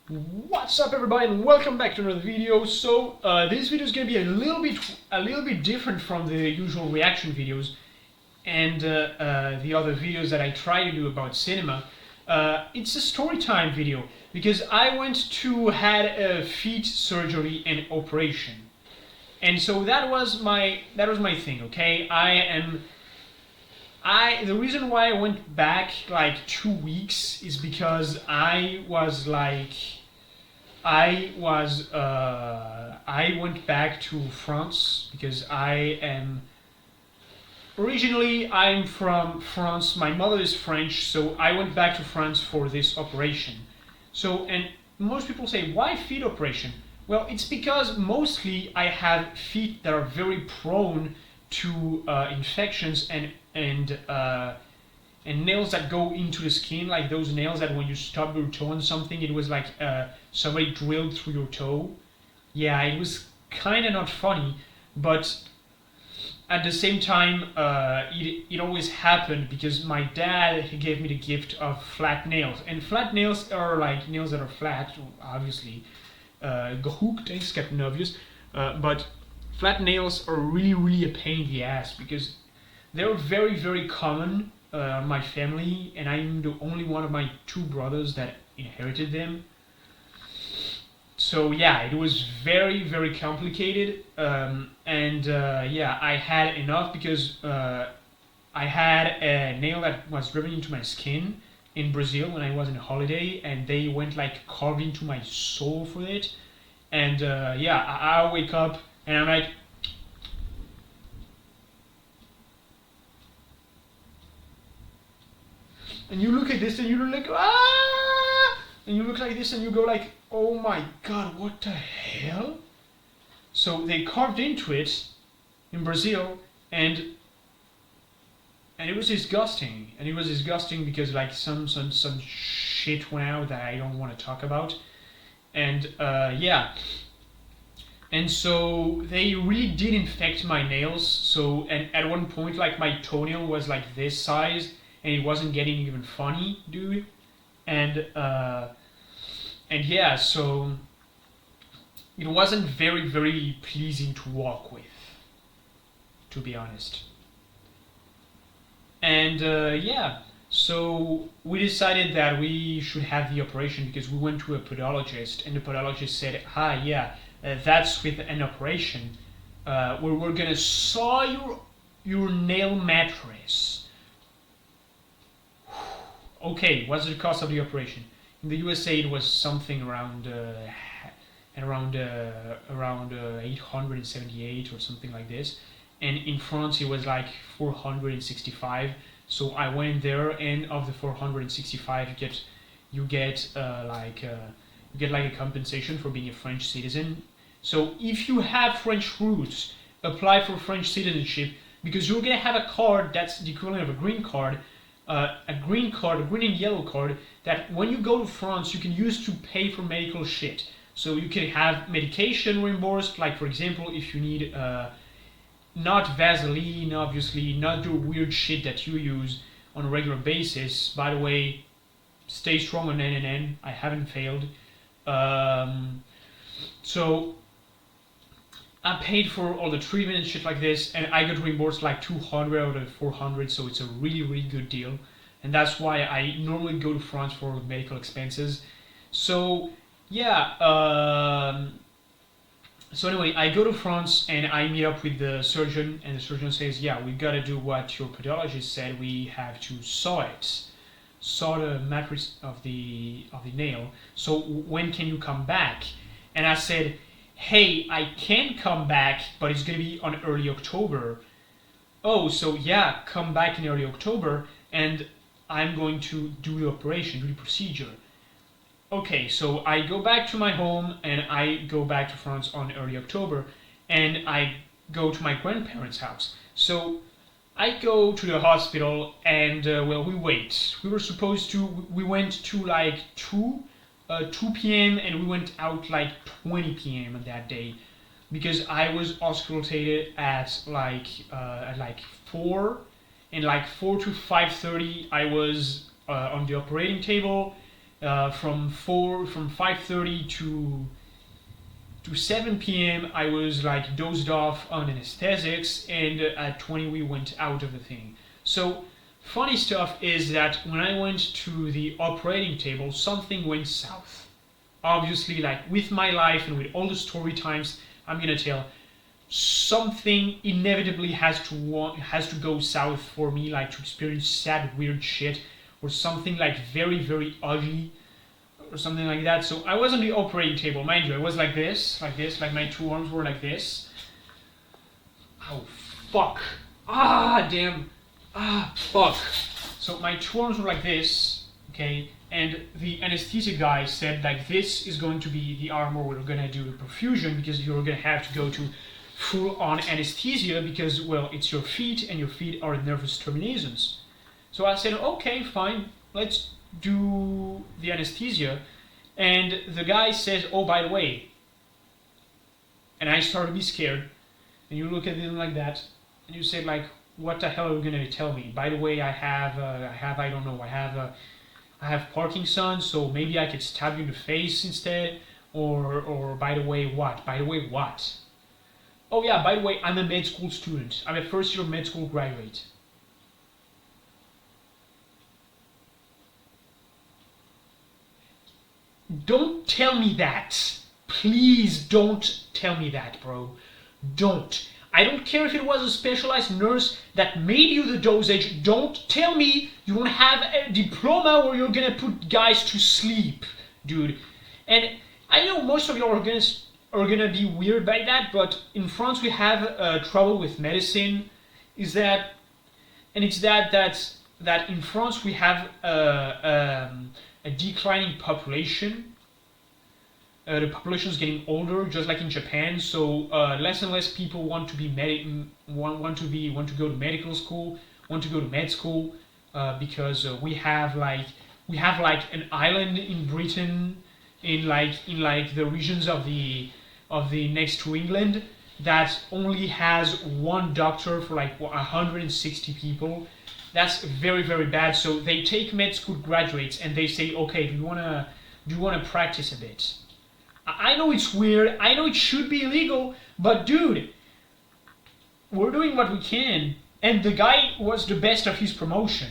What's up, everybody, and welcome back to another video. So this video is going to be a little bit different from the usual reaction videos and the other videos that I try to do about cinema. It's a story time video because I went to had a feet surgery and operation, and so that was my thing. Okay, the reason why I went back like 2 weeks is because I went back to France because I'm from France. My mother is French, so I went back to France for this operation. So, and most people say, why feet operation? Well, it's because mostly I have feet that are very prone to infections and nails that go into the skin, like those nails that when you stub your toe on something, it was like somebody drilled through your toe. Yeah, it was kind of not funny, but at the same time, it always happened because my dad, he gave me the gift of flat nails, and flat nails are like nails that are flat, obviously. Gehoekt, it's Captain Obvious, but flat nails are really a pain in the ass because they're very common in my family, and I'm the only one of my two brothers that inherited them. So yeah, it was very complicated, yeah, I had enough because I had a nail that was driven into my skin in Brazil when I was on a holiday, and they went like carved into my soul for it. And yeah, I wake up and I'm like, and you look at this and you look like and you look like this and you go like, oh my god, what the hell? So they carved into it in Brazil, and it was disgusting. And it was disgusting because like some shit went out that I don't want to talk about. And yeah. And so they really did infect my nails. So, and at one point, like my toenail was like this size, and it wasn't getting even funny, dude. And yeah, so it wasn't very pleasing to walk with, to be honest. And yeah, so we decided that we should have the operation because we went to a podologist, and the podologist said, "Ah, yeah, that's with an operation. We're gonna saw your nail mattress." Okay, what's the cost of the operation? In the USA, it was something around 878 or something like this, and in France it was like 465. So I went there, and of the 465, you get like a compensation for being a French citizen. So if you have French roots, apply for French citizenship because you're gonna have a card that's the equivalent of a green card, a green and yellow card that when you go to France you can use to pay for medical shit. So you can have medication reimbursed, like for example if you need not Vaseline, obviously, not the weird shit that you use on a regular basis. By the way, stay strong on NNN, I haven't failed. So I paid for all the treatment and shit like this, and I got reimbursed like 200 out of 400, so it's a really good deal. And that's why I normally go to France for medical expenses. So yeah, so anyway, I go to France and I meet up with the surgeon, and the surgeon says, "Yeah, we gotta do what your podologist said. We have to saw the mattress of the nail. So when can you come back?" And I said, "Hey, I can come back, but it's gonna be on early October." "Oh, so yeah, come back in early October, and I'm going to do the operation, do the procedure." Okay, so I go back to my home and I go back to France on early October, and I go to my grandparents' house. So I go to the hospital, and well, we wait. We went to like 2 p.m. and we went out like 20 p.m. on that day because I was auscultated at like 4, and like 4 to 5:30 I was on the operating table, From 5:30 to 7 p.m. I was like dozed off on anesthetics, and at 20 we went out of the thing. So funny stuff is that when I went to the operating table, something went south. Obviously, like with my life and with all the story times I'm gonna tell, something inevitably has to go south for me, like to experience sad, weird shit, or something like very, very ugly, or something like that. So I was on the operating table, mind you. I was like this, like my two arms were like this. Oh fuck! Ah damn! Ah fuck! So my two arms were like this, okay, and the anesthesia guy said like this is going to be the arm where we're gonna do the perfusion because you're gonna have to go to full-on anesthesia because, well, it's your feet and your feet are nervous terminations. So I said, okay, fine, let's do the anesthesia. And the guy says, oh, by the way, and I started to be scared. And you look at him like that, and you say, like, what the hell are you gonna tell me? By the way, I have Parkinson's, so maybe I could stab you in the face instead. Or by the way, what? By the way, what? Oh yeah, by the way, I'm a med school student. I'm a first-year med school graduate. Don't tell me that. Please don't tell me that, bro. Don't. I don't care if it was a specialized nurse that made you the dosage. Don't tell me you don't have a diploma where you're gonna put guys to sleep, dude. And I know most of you are gonna be weird by that, but in France we have trouble with medicine. Is that, and it's that in France we have a declining population. The population is getting older, just like in Japan. So less and less people want to be want to go to medical school, want to go to med school, because we have like an island in Britain, in like the regions of the next to England, that only has one doctor for like 160 people. That's very, very bad. So they take med school graduates and they say, okay, do you wanna practice a bit? I know it's weird, I know it should be illegal, but dude, we're doing what we can. And the guy was the best of his promotion.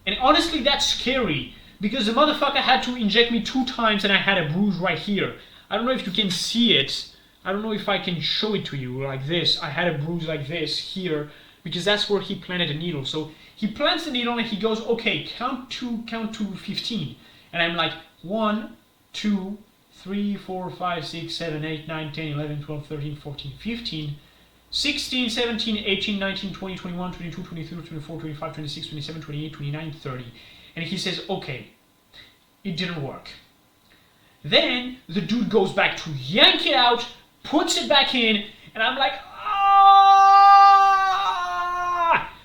And honestly, that's scary, because the motherfucker had to inject me 2 times and I had a bruise right here. I don't know if you can see it. I don't know if I can show it to you like this. I had a bruise like this here, because that's where he planted the needle. So he plants the needle and he goes, okay, count to 15. And I'm like, 1, 2, 3, 4, 5, 6, 7, 8, 9, 10, 11, 12, 13, 14, 15, 16, 17, 18, 19, 20, 21, 22, 23, 24, 25, 26, 27, 28, 29, 30. And he says, okay, it didn't work. Then the dude goes back to yank it out, puts it back in, and I'm like, ah!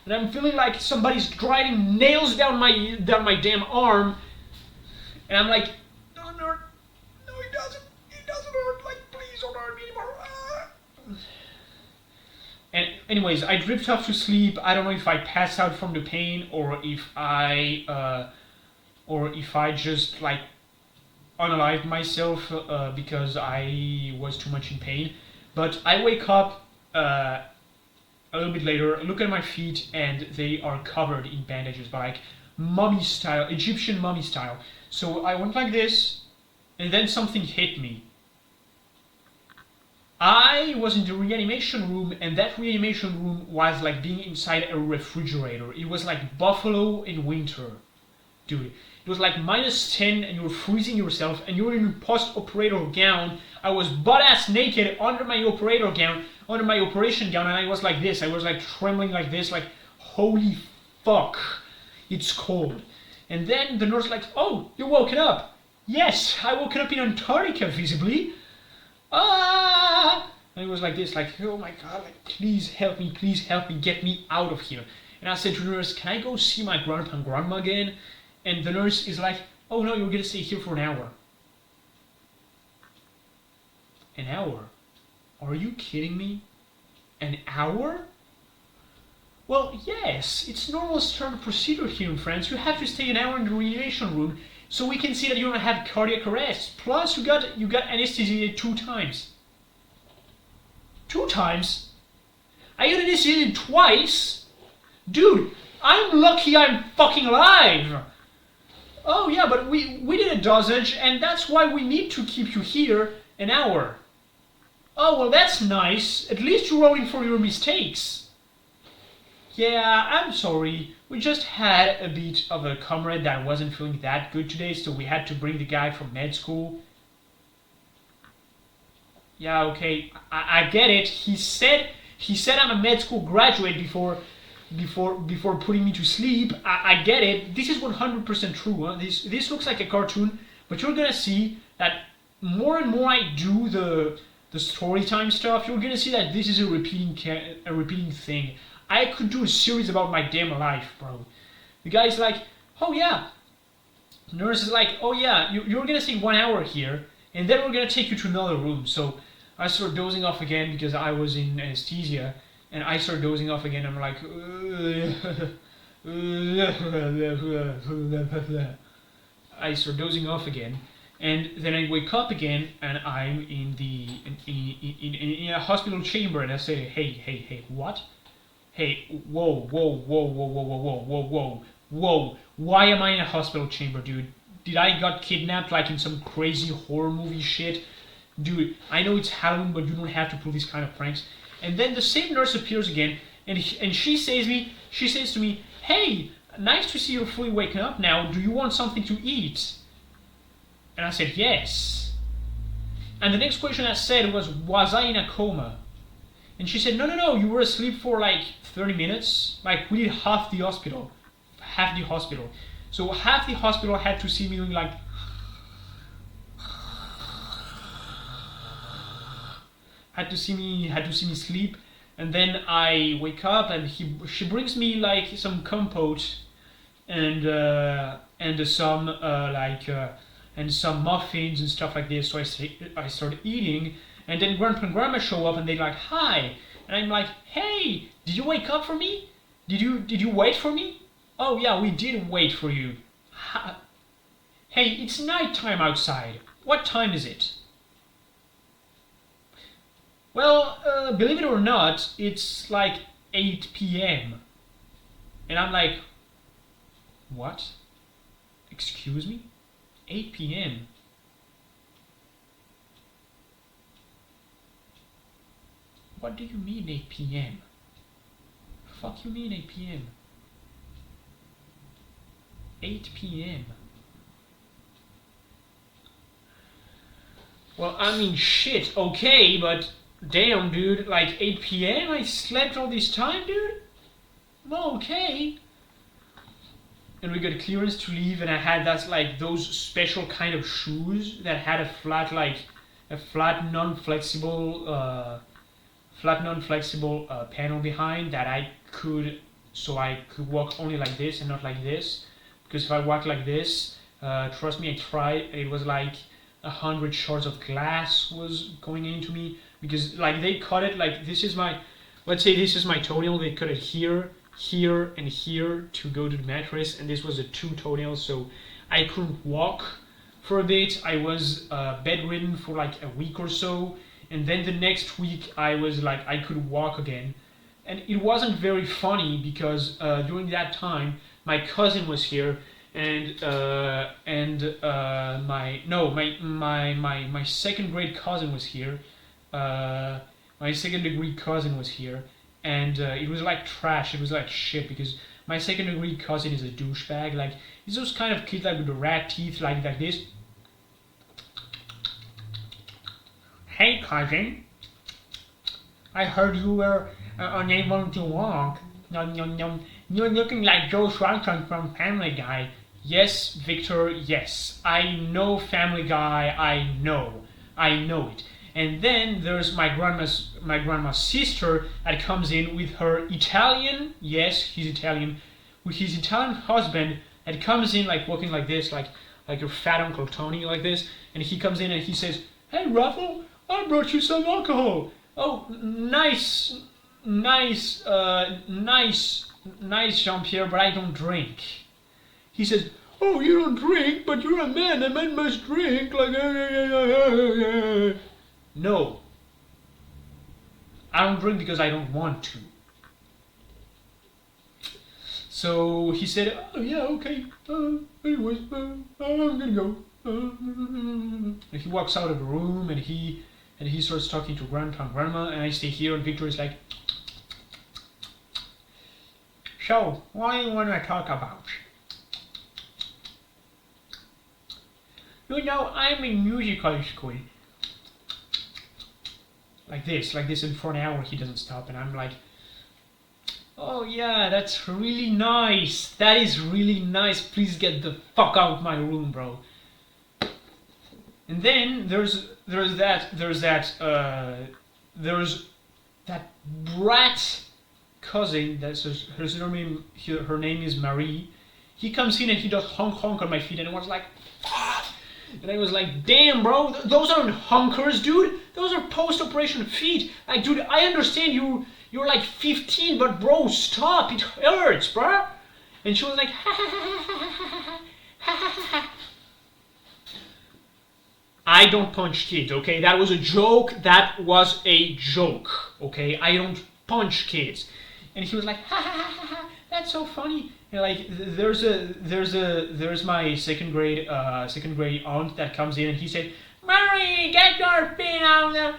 And I'm feeling like somebody's driving nails down my damn arm. And I'm like, don't hurt. No, it doesn't. It doesn't hurt. Like, please don't hurt me anymore. Ah. And anyways, I drift off to sleep. I don't know if I passed out from the pain or if I just like unalived myself because I was too much in pain. But I wake up a little bit later, look at my feet, and they are covered in bandages, but like mummy style, Egyptian mummy style. So I went like this, and then something hit me. I was in the reanimation room, and that reanimation room was like being inside a refrigerator. It was like Buffalo in winter, dude. It was like -10 and you were freezing yourself and you were in a post-operator gown. I was butt-ass naked under my operator gown, under my operation gown, and I was like this. I was like trembling like this, like, holy fuck, it's cold. And then the nurse like, oh, you woken up. Yes, I woke up in Antarctica, visibly. Ah! And it was like this, like, oh my god, like, please help me, get me out of here. And I said to the nurse, can I go see my grandpa and grandma again? And the nurse is like, oh no, you're gonna stay here for an hour. An hour? Are you kidding me? An hour? Well, yes, it's normal standard procedure here in France. You have to stay an hour in the reanimation room. so we can see that you don't have cardiac arrest. Plus, you got anesthesiated 2 times. 2 times? I got anesthesiated twice? Dude, I'm lucky I'm fucking alive! Oh yeah, but we did a dosage, and that's why we need to keep you here an hour. Oh, well that's nice. At least you're rolling for your mistakes. Yeah, I'm sorry. We just had a bit of a comrade that wasn't feeling that good today, so we had to bring the guy from med school. Yeah, okay, I get it. He said I'm a med school graduate before putting me to sleep. I get it. This is 100% true. Huh? This looks like a cartoon, but you're gonna see that more and more I do the story time stuff. You're gonna see that this is a repeating thing. I could do a series about my damn life, bro. The guy's like, oh yeah. Nurse is like, oh yeah, you're gonna stay 1 hour here, and then we're gonna take you to another room. So I start dozing off again because I was in anesthesia, and I start dozing off again. I'm like, I start dozing off again, and then I wake up again, and I'm in a hospital chamber, and I say, hey, what? Hey, whoa, why am I in a hospital chamber, dude? Did I got kidnapped like in some crazy horror movie shit? Dude, I know it's Halloween, but you don't have to pull these kind of pranks. And then the same nurse appears again, and she says to me, hey, nice to see you're fully waking up now. Do you want something to eat? And I said, yes. And the next question I said was I in a coma? And she said, no, you were asleep for like 30 minutes. Like, we did half the hospital. So half the hospital had to see me doing like, had to see me sleep, and then I wake up and she brings me like some compote and some and some muffins and stuff like this. So I start eating, and then Grandpa and Grandma show up and they're like, hi, and I'm like, hey, did you wake up for me? Did you wait for me? Oh yeah, we did wait for you. Hey, it's nighttime outside. What time is it? Well, believe it or not, it's like 8 p.m. And I'm like, what? Excuse me? 8 p.m.? What do you mean 8 p.m.? Fuck you mean 8 p.m.? 8 p.m. Well, I mean, shit, okay, but damn, dude, like 8 p.m.? I slept all this time, dude? Well, okay. And we got clearance to leave, and I had those special kind of shoes that had a flat non-flexible panel behind that I could walk only like this and not like this. Because if I walk like this, trust me, I tried. It was like 100 shards of glass was going into me, because like they cut it like let's say this is my toenail. They cut it here, and here to go to the mattress, and this was a 2 toenails, so I couldn't walk for a bit. I was bedridden for like a week or so, and then the next week I was like I could walk again, and it wasn't very funny because during that time my cousin was here, and my second grade cousin was here, my second degree cousin was here, and it was like trash. It was like shit because my second degree cousin is a douchebag. Like he's those kind of kids like with the rat teeth like this. Hey cousin, I heard you were unable to walk. You're looking like Joe Swanson from Family Guy. Yes, Victor, yes. I know Family Guy, I know it. And then there's my grandma's sister that comes in with her Italian, yes, he's Italian, with his Italian husband that comes in like walking like this, like your fat Uncle Tony like this, and he comes in and he says, hey Ruffle, I brought you some alcohol. Oh, nice, Jean-Pierre, but I don't drink. He says, oh, you don't drink, but you're a man must drink. Like, no, I don't drink because I don't want to. So he said, oh yeah, okay. Anyways, I'm gonna go. And he walks out of the room and he starts talking to Grandpa and Grandma, and I stay here, and Victor is like, so, what do you want to talk about? You know, I'm in musical school. Like this, and for an hour he doesn't stop, and I'm like, oh yeah, that's really nice. That is really nice. Please get the fuck out of my room, bro. And then there's that brat cousin. Her name is Marie. He comes in and he does honk on my feet, and I was like, fuck. And I was like, damn, bro, those aren't honkers, dude. Those are post-operation feet. Like, dude, I understand you're like 15, but bro, stop. It hurts, bro. And she was like, ha ha ha ha ha ha ha ha. I don't punch kids, okay? That was a joke. Okay? I don't punch kids. And he was like, ha ha ha ha, that's so funny. And like, there's my second grade aunt that comes in, and he said, Mary, get your feet out there.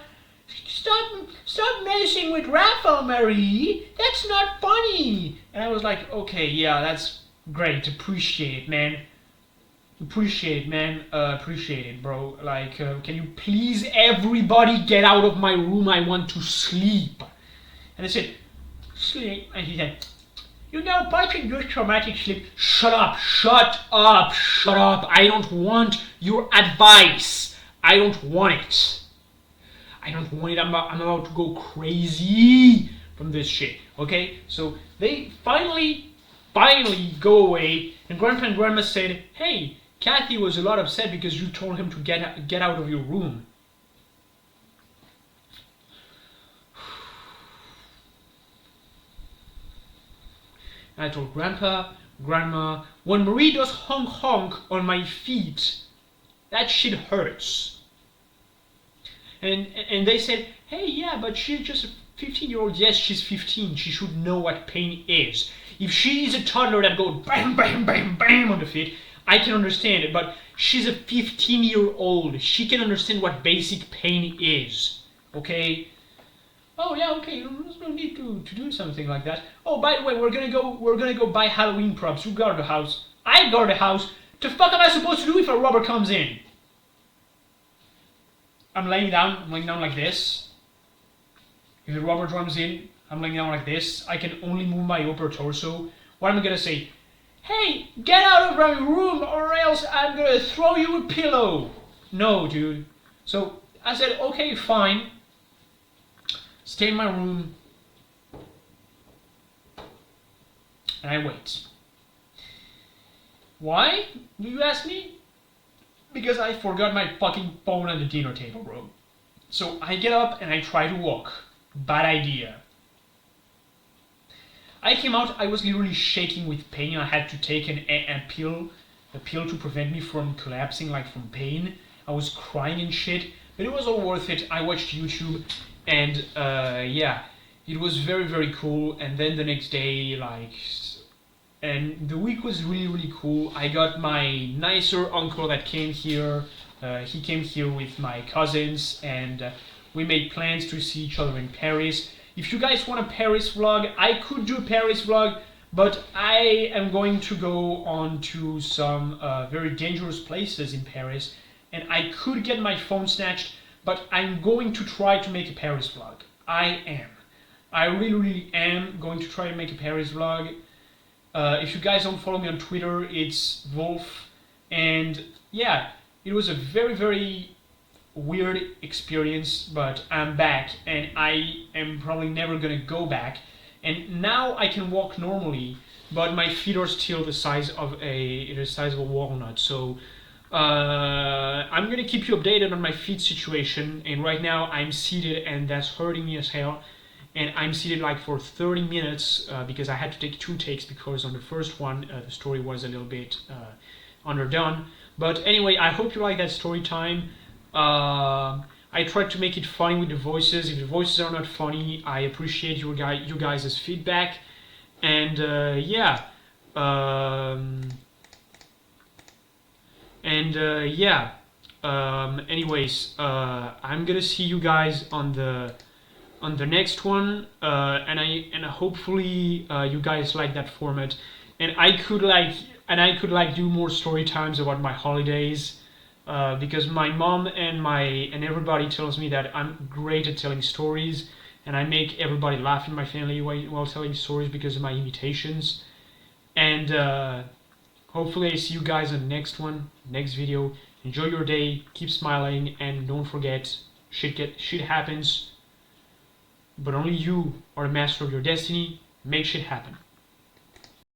Stop messing with Rafa, Mary. That's not funny. And I was like, okay, yeah, that's great. Appreciate it, man. Appreciate it, bro. Like, can you please everybody get out of my room? I want to sleep. And I said, sleep. And he said, you know, punching your traumatic sleep. Shut up. I don't want your advice. I don't want it. I'm about to go crazy from this shit. Okay? So they finally go away, and Grandpa and Grandma said, hey, Kathy was a lot upset because you told him to get out of your room. And I told Grandpa, Grandma, when Marie does honk on my feet, that shit hurts. And they said, hey, yeah, but she's just a 15-year-old. Yes, she's 15. She should know what pain is. If she is a toddler that goes bam, bam, bam, bam on the feet, I can understand it. But she's a 15-year-old. She can understand what basic pain is. Okay? Oh yeah, okay. There's no need to do something like that. Oh, by the way, we're gonna go buy Halloween props. You guard the house. I guard the house. The fuck am I supposed to do if a robber comes in? I'm laying down like this. If the robber comes in, I'm laying down like this. I can only move my upper torso. What am I gonna say? Hey, get out of my room or else I'm gonna throw you a pillow. No, dude. So I said, okay, fine. Stay in my room. And I wait. Why, do you ask me? Because I forgot my fucking phone on the dinner table, bro. So I get up and I try to walk. Bad idea. I came out, I was literally shaking with pain. I had to take a pill to prevent me from collapsing, like from pain. I was crying and shit, but it was all worth it. I watched YouTube, and yeah, it was very, very cool. And then the next day, and the week was really, really cool. I got my nicer uncle that came here. He came here with my cousins, and we made plans to see each other in Paris. If you guys want a Paris vlog, I could do a Paris vlog, but I am going to go on to some very dangerous places in Paris, and I could get my phone snatched, but I'm going to try to make a Paris vlog. I really, really am going to try to make a Paris vlog. If you guys don't follow me on Twitter, it's Wolf, and yeah, it was a very, very weird experience, but I'm back, and I am probably never gonna go back. And now I can walk normally, but my feet are still the size of a walnut. So I'm gonna keep you updated on my feet situation. And right now I'm seated, and that's hurting me as hell. And I'm seated like for 30 minutes because I had to take 2 takes, because on the first one the story was a little bit underdone. But anyway, I hope you like that story time. I tried to make it funny with the voices. If the voices are not funny, I appreciate you guys' feedback. And yeah, um, and yeah. Anyways, I'm gonna see you guys on the next one, and hopefully you guys like that format, and I could like do more story times about my holidays, because my mom and everybody tells me that I'm great at telling stories, and I make everybody laugh in my family while telling stories because of my imitations, and hopefully I see you guys on the next one, next video. Enjoy your day, keep smiling, and don't forget, shit happens, but only you are the master of your destiny. Make shit happen.